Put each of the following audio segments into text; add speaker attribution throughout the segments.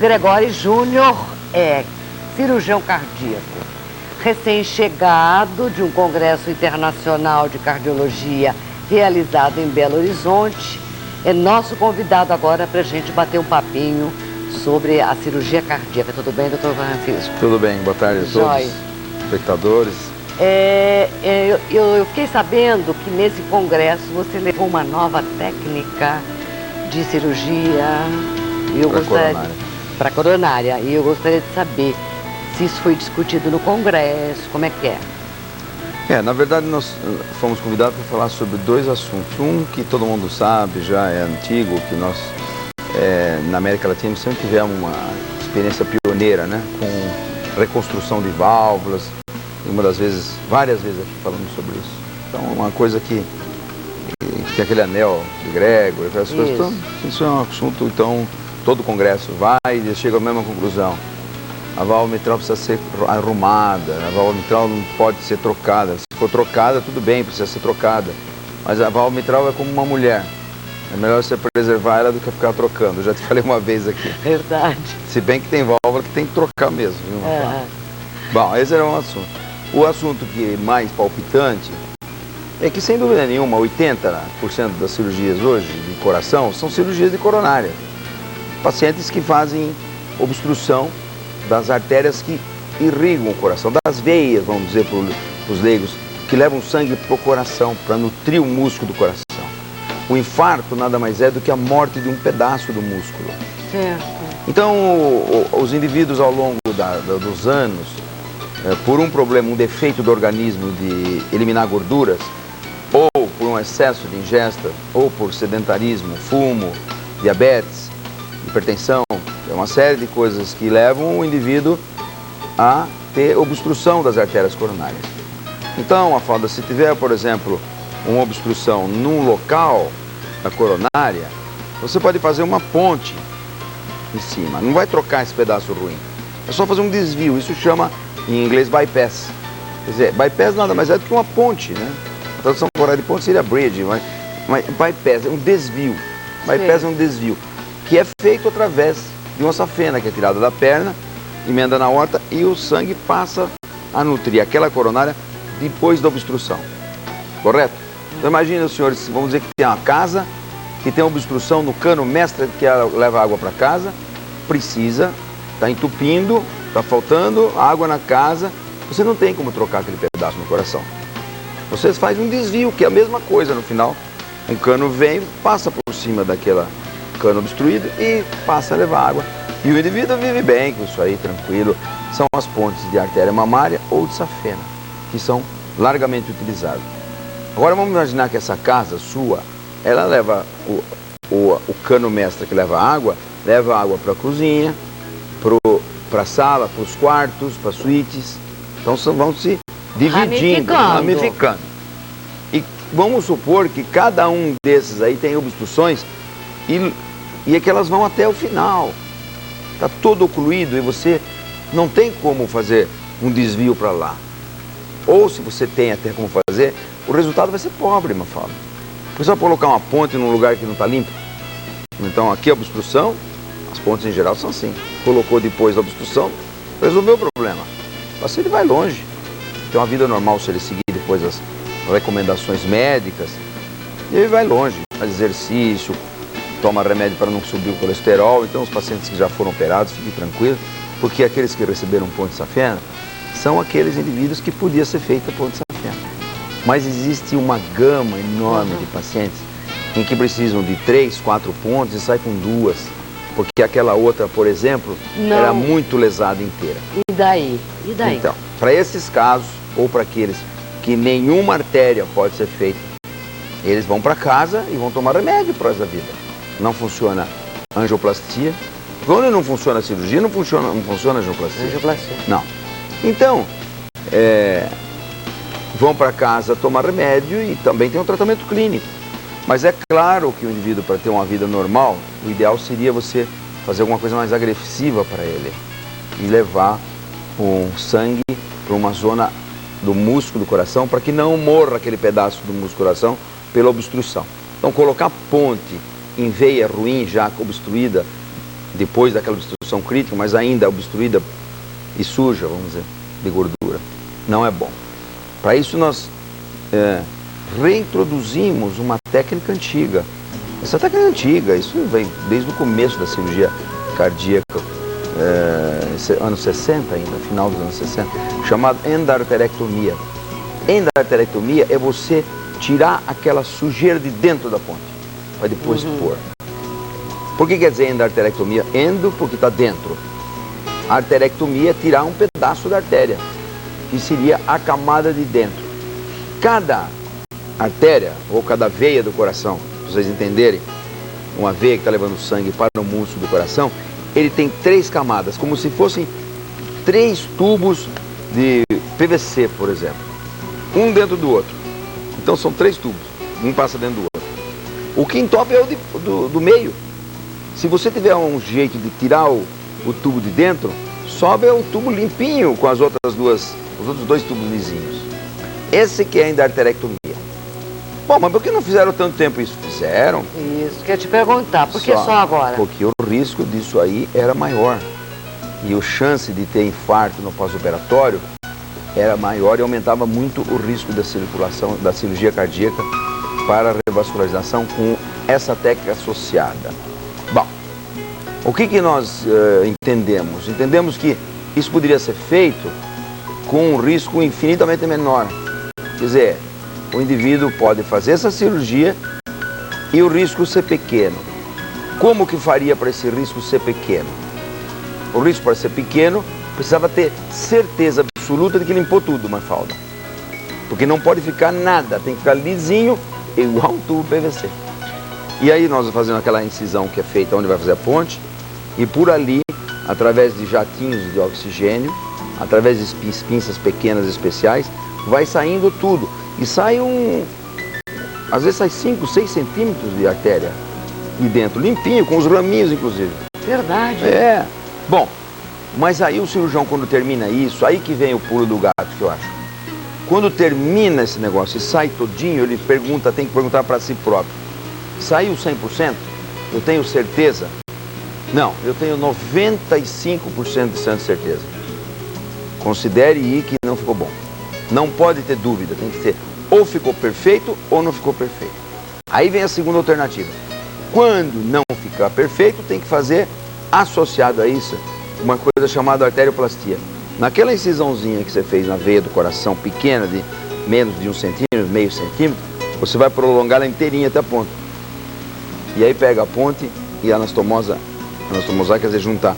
Speaker 1: Gregório Júnior é cirurgião cardíaco, recém-chegado de um congresso internacional de cardiologia realizado em Belo Horizonte. É nosso convidado agora para a gente bater um papinho sobre a cirurgia cardíaca. Tudo bem, doutor Francisco?
Speaker 2: Tudo bem, boa tarde a todos os espectadores.
Speaker 1: Eu fiquei sabendo que nesse congresso você levou uma nova técnica de cirurgia para coronária. E eu gostaria de saber se isso foi discutido no congresso, como é que é?
Speaker 2: Na verdade nós fomos convidados para falar sobre dois assuntos. Um que todo mundo sabe, já é antigo, que nós na América Latina sempre tivemos uma experiência pioneira, né, com reconstrução de válvulas. Várias vezes aqui falamos sobre isso. Então, uma coisa que tem aquele anel de Gregório, aquelas coisas. Então, isso é um assunto, então, todo o congresso vai e chega à mesma conclusão. A válvula mitral precisa ser arrumada, a válvula mitral não pode ser trocada. Se for trocada, tudo bem, precisa ser trocada. Mas a válvula mitral é como uma mulher. É melhor você preservar ela do que ficar trocando. Eu já te falei uma vez aqui.
Speaker 1: Verdade.
Speaker 2: Se bem que tem válvula que tem que trocar mesmo, viu? Bom, esse era um assunto. O assunto que é mais palpitante é que, sem dúvida nenhuma, 80% das cirurgias hoje de coração são cirurgias de coronária. Pacientes que fazem obstrução das artérias que irrigam o coração, das veias, vamos dizer para os leigos, que levam sangue para o coração, para nutrir o músculo do coração. O infarto nada mais é do que a morte de um pedaço do músculo.
Speaker 1: Certo.
Speaker 2: Então, os indivíduos ao longo dos anos, por um problema, um defeito do organismo de eliminar gorduras, ou por um excesso de ingesta, ou por sedentarismo, fumo, diabetes, hipertensão, é uma série de coisas que levam o indivíduo a ter obstrução das artérias coronárias. Então, se tiver, por exemplo, uma obstrução num local da coronária, você pode fazer uma ponte em cima, não vai trocar esse pedaço ruim, é só fazer um desvio, isso chama em inglês bypass. Quer dizer, bypass nada mais é do que uma ponte, né? A tradução correta de ponte seria bridge, mas bypass é um desvio. Bypass é um desvio, que é feito através de uma safena que é tirada da perna, emenda na aorta e o sangue passa a nutrir aquela coronária depois da obstrução. Correto? Então imagina, senhores, vamos dizer que tem uma casa que tem uma obstrução no cano mestre que leva água para casa, está entupindo, está faltando água na casa, você não tem como trocar aquele pedaço no coração. Você faz um desvio, que é a mesma coisa no final. Um cano vem, passa por cima daquela cano obstruído e passa a levar água. E o indivíduo vive bem com isso aí, tranquilo. São as pontes de artéria mamária ou de safena, que são largamente utilizadas. Agora vamos imaginar que essa casa sua, ela leva o cano mestre que leva água para a cozinha, para a sala, para os quartos, para as suítes. Então vão se dividindo, ramificando. E vamos supor que cada um desses aí tem obstruções e é que elas vão até o final. Está todo ocluído e você não tem como fazer um desvio para lá. Ou se você tem até como fazer, o resultado vai ser pobre, Mafalda. Você vai colocar uma ponte num lugar que não está limpo. Então aqui a obstrução, as pontes em geral são assim. Colocou depois da obstrução, resolveu o problema. O paciente vai longe. Tem uma vida normal se ele seguir depois as recomendações médicas. E ele vai longe, faz exercício, toma remédio para não subir o colesterol. Então os pacientes que já foram operados, fiquem tranquilos, porque aqueles que receberam ponte de safena são aqueles indivíduos que podia ser feita ponte de safena. Mas existe uma gama enorme de pacientes em que precisam de 3, 4 pontes e sai com 2. Porque aquela outra, por exemplo, era muito lesada inteira.
Speaker 1: E daí?
Speaker 2: Então, para esses casos, ou para aqueles que nenhuma artéria pode ser feita, eles vão para casa e vão tomar remédio para essa vida. Não funciona angioplastia. Quando não funciona a cirurgia, não funciona a angioplastia. Não. Então, vão para casa tomar remédio e também tem um tratamento clínico. Mas é claro que o indivíduo, para ter uma vida normal, o ideal seria você fazer alguma coisa mais agressiva para ele e levar o sangue para uma zona do músculo do coração para que não morra aquele pedaço do músculo do coração pela obstrução. Então, colocar ponte em veia ruim, já obstruída, depois daquela obstrução crítica, mas ainda obstruída e suja, vamos dizer, de gordura. Não é bom. Para isso nós reintroduzimos uma técnica antiga. Essa técnica antiga, isso vem desde o começo da cirurgia cardíaca, anos 60 ainda, final dos anos 60, chamada endarterectomia. Endarterectomia é você tirar aquela sujeira de dentro da ponte, para depois pôr. Por que quer dizer endarterectomia? Endo, porque está dentro. Arterectomia é tirar um pedaço da artéria, que seria a camada de dentro. Cada artéria, ou cada veia do coração, para vocês entenderem, uma veia que está levando sangue para o músculo do coração, ele tem 3 camadas, como se fossem 3 tubos de PVC, por exemplo. Um dentro do outro. Então são 3 tubos, um passa dentro do outro. O que entope é o do meio. Se você tiver um jeito de tirar o tubo de dentro, sobe o tubo limpinho com os outros 2 tubos lisinhos. Esse que é a endarterectomia. Bom, mas por que não fizeram tanto tempo isso? Fizeram.
Speaker 1: Isso, quer te perguntar, por que só agora?
Speaker 2: Porque o risco disso aí era maior. E a chance de ter infarto no pós-operatório era maior e aumentava muito o risco da circulação, da cirurgia cardíaca para a revascularização com essa técnica associada. Bom, o que nós entendemos? Entendemos que isso poderia ser feito com um risco infinitamente menor. Quer dizer, o indivíduo pode fazer essa cirurgia e o risco ser pequeno. Como que faria para esse risco ser pequeno? O risco para ser pequeno precisava ter certeza absoluta de que limpou tudo, Mafalda. Porque não pode ficar nada, tem que ficar lisinho, igual um tubo PVC. E aí nós vamos fazendo aquela incisão que é feita onde vai fazer a ponte, e por ali, através de jatinhos de oxigênio, através de pinças pequenas especiais, vai saindo tudo. E sai às vezes sai 5, 6 centímetros de artéria de dentro, limpinho, com os raminhos inclusive.
Speaker 1: Verdade.
Speaker 2: É. Bom, mas aí o cirurgião, quando termina isso, aí que vem o pulo do gato, que eu acho. Quando termina esse negócio e sai todinho, ele tem que perguntar para si próprio. Saiu 100%? Eu tenho certeza? Não, eu tenho 95% de certeza. Considere aí que não ficou bom. Não pode ter dúvida, tem que ser ou ficou perfeito ou não ficou perfeito. Aí vem a segunda alternativa. Quando não ficar perfeito, tem que fazer, associado a isso, uma coisa chamada arterioplastia. Naquela incisãozinha que você fez na veia do coração, pequena, de menos de 1 centímetro, meio centímetro, você vai prolongar ela inteirinha até a ponta. E aí pega a ponte e a anastomosar, quer dizer, juntar.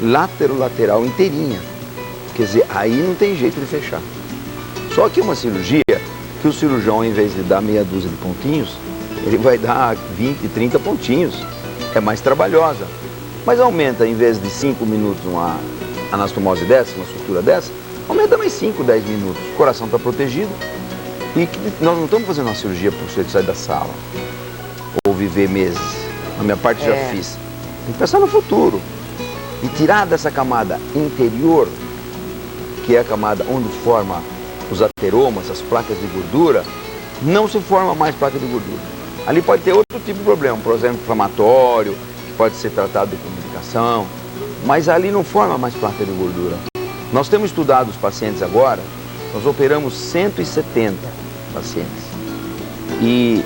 Speaker 2: Lateral inteirinha. Quer dizer, aí não tem jeito de fechar. Só que uma cirurgia, que o cirurgião, ao invés de dar meia dúzia de pontinhos, ele vai dar 20, 30 pontinhos. É mais trabalhosa. Mas aumenta, em vez de 5 minutos uma anastomose dessa, uma sutura dessa, aumenta mais 5, 10 minutos. O coração está protegido. E nós não estamos fazendo uma cirurgia para o sujeito sair da sala ou viver meses. A minha parte já fiz. Tem que pensar no futuro. E tirar dessa camada interior, que é a camada onde forma os ateromas, as placas de gordura, não se forma mais placa de gordura. Ali pode ter outro tipo de problema, por exemplo, inflamatório, que pode ser tratado com medicação, mas ali não forma mais placa de gordura. Nós temos estudado os pacientes agora, nós operamos 170 pacientes. E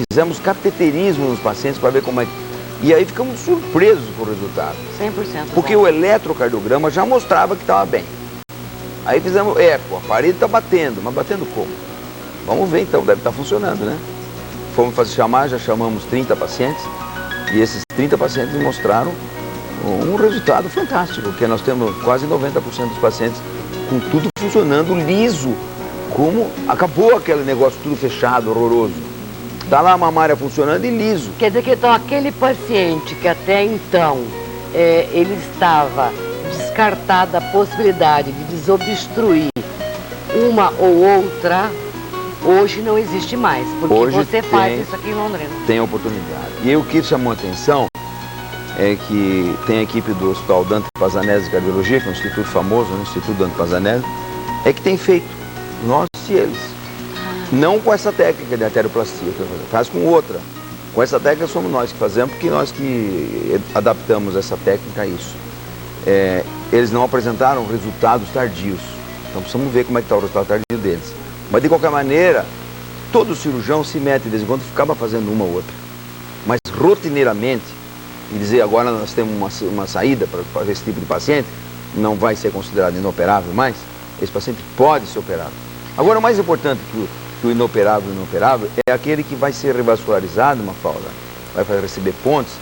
Speaker 2: fizemos cateterismo nos pacientes para ver como é que... E aí ficamos surpresos com o resultado.
Speaker 1: 100%.
Speaker 2: Porque o eletrocardiograma já mostrava que estava bem. Aí fizemos eco, a parede está batendo, mas batendo como? Vamos ver então, deve estar funcionando, né? Fomos já chamamos 30 pacientes, e esses 30 pacientes mostraram um resultado fantástico, porque nós temos quase 90% dos pacientes com tudo funcionando liso, como acabou aquele negócio tudo fechado, horroroso. Está lá a mamária funcionando e liso.
Speaker 1: Quer dizer que então aquele paciente que até então ele estava descartada a possibilidade de desobstruir uma ou outra, hoje não existe mais, porque hoje você faz isso aqui em Londrina.
Speaker 2: Tem oportunidade. E o que chamou a atenção é que tem a equipe do Hospital Dante Pazanese de Cardiologia, que é um instituto famoso, o Instituto Dante Pazanese, é que tem feito, nós e eles. Não com essa técnica de arterioplastia, faz com outra. Com essa técnica somos nós que fazemos, porque nós que adaptamos essa técnica a isso. Eles não apresentaram resultados tardios, então precisamos ver como é que está o resultado tardio deles. Mas de qualquer maneira, todo cirurgião se mete de vez em quando, ficava fazendo uma ou outra. Mas rotineiramente, e dizer agora nós temos uma saída para esse tipo de paciente, não vai ser considerado inoperável mais, esse paciente pode ser operado. Agora, o mais importante que o inoperável é aquele que vai ser revascularizado, Mafalda, vai receber pontes,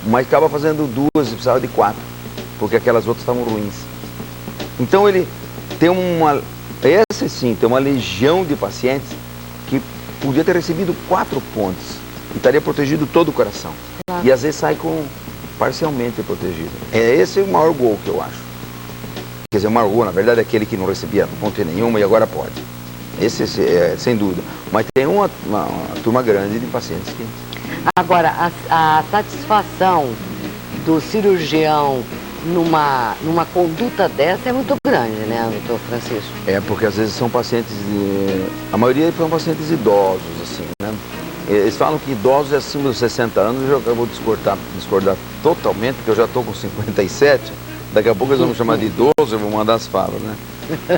Speaker 2: mas acaba fazendo 2 e precisava de 4, porque aquelas outras estavam ruins. Então ele tem tem uma legião de pacientes que podia ter recebido 4 pontes e estaria protegido todo o coração. Claro. E às vezes sai parcialmente protegido. Esse é o maior gol que eu acho. Quer dizer, o maior gol, na verdade, é aquele que não recebia ponte nenhuma e agora pode. Esse sem dúvida. Mas tem uma turma grande de pacientes que...
Speaker 1: Agora, a satisfação do cirurgião numa conduta dessa é muito grande, né, doutor Francisco?
Speaker 2: Porque às vezes são pacientes, a maioria são pacientes idosos, assim, né? Eles falam que idosos é acima dos 60 anos, eu vou discordar totalmente, porque eu já estou com 57, daqui a pouco eles vão me chamar de idoso, eu vou mandar as falas, né?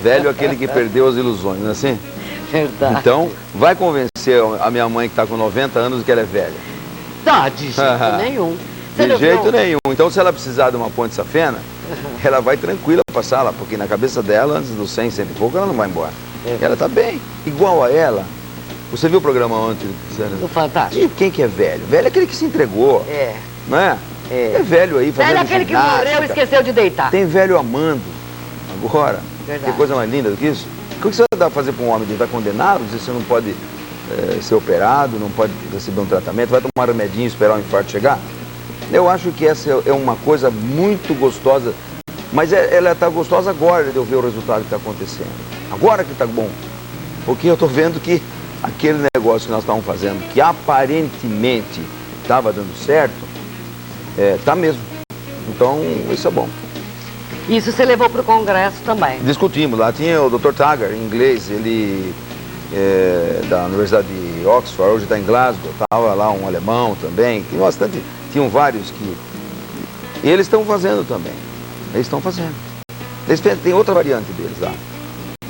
Speaker 2: Velho é aquele que perdeu as ilusões, não é assim?
Speaker 1: Verdade.
Speaker 2: Então, vai convencer a minha mãe que está com 90 anos que ela é velha?
Speaker 1: Tá, de jeito nenhum.
Speaker 2: De jeito nenhum. Então, se ela precisar de uma ponte safena, ela vai tranquila passar lá, porque na cabeça dela, antes dos 100, 100 e pouco, ela não vai embora. Ela está bem. Igual a ela. Você viu o programa ontem?
Speaker 1: Do Fantástico.
Speaker 2: E quem que é velho? Velho é aquele que se entregou. Não é? É velho aí fazendo
Speaker 1: velho é aquele ginástica. Que morreu e esqueceu de deitar.
Speaker 2: Tem velho amando. Agora,
Speaker 1: verdade.
Speaker 2: Tem coisa mais linda do que isso? O que você vai fazer para um homem que está condenado? Você não pode ser operado, não pode receber um tratamento, vai tomar um remedinho e esperar o infarto chegar? Eu acho que essa é uma coisa muito gostosa, mas ela está gostosa agora de eu ver o resultado que está acontecendo. Agora que está bom. Porque eu estou vendo que aquele negócio que nós estávamos fazendo, que aparentemente estava dando certo, está mesmo. Então, isso é bom.
Speaker 1: Isso você levou para o Congresso também?
Speaker 2: Discutimos. Lá tinha o Dr. Taggart, em inglês, ele da Universidade de Oxford, hoje está em Glasgow, estava lá um alemão também, tinham vários que... E eles estão fazendo também. Eles estão fazendo. Eles têm outra variante deles lá.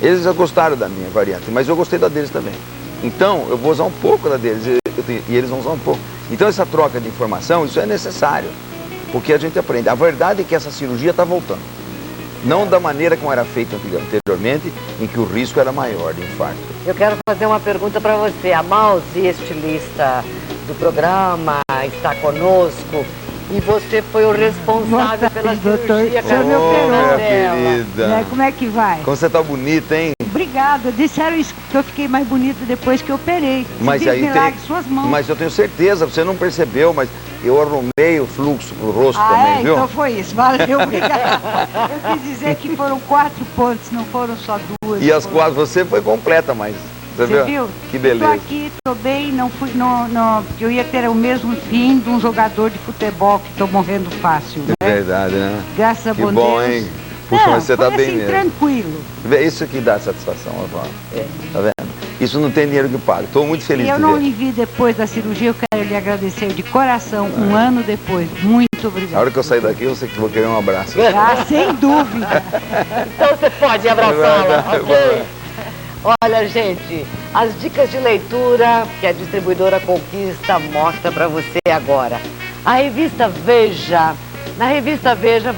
Speaker 2: Eles já gostaram da minha variante, mas eu gostei da deles também. Então, eu vou usar um pouco da deles e eles vão usar um pouco. Então, essa troca de informação, isso é necessário, porque a gente aprende. A verdade é que essa cirurgia está voltando. Não da maneira como era feita anteriormente, em que o risco era maior de infarto.
Speaker 1: Eu quero fazer uma pergunta para você. A Mausi, estilista do programa, está conosco. E você foi o responsável pela cirurgia.
Speaker 3: Você me operou
Speaker 2: dela.
Speaker 3: Como é que vai?
Speaker 2: Como você está bonita, hein?
Speaker 3: Obrigada. Disseram isso, que eu fiquei mais bonita depois que eu operei.
Speaker 2: Mas aí
Speaker 3: suas mãos.
Speaker 2: Mas eu tenho certeza, você não percebeu, mas eu arrumei o fluxo pro rosto também, viu?
Speaker 3: Então foi isso. Valeu, obrigada. Eu quis dizer que foram 4 pontes, não foram só 2.
Speaker 2: E as 4, você foi completa, mas...
Speaker 3: Você viu?
Speaker 2: Que beleza.
Speaker 3: Estou aqui, estou bem, não fui, porque eu ia ter o mesmo fim de um jogador de futebol que estou morrendo fácil, né?
Speaker 2: É verdade, né?
Speaker 3: Graças a Deus.
Speaker 2: Que bom, hein? Puxa, mas você está bem
Speaker 3: assim,
Speaker 2: mesmo.
Speaker 3: Tranquilo.
Speaker 2: Isso que dá satisfação, Rafael. Tá vendo? Isso não tem dinheiro que pague. Estou muito feliz de ver.
Speaker 3: Eu não lhe vi depois da cirurgia, eu quero lhe agradecer de coração, um ano depois. Muito obrigada.
Speaker 2: A hora que eu sair daqui, eu sei que vou querer um abraço.
Speaker 3: Sem dúvida.
Speaker 1: Então você pode abraçá-la, ok? Olha, gente, as dicas de leitura que a distribuidora Conquista mostra para você agora. A revista Veja, na revista Veja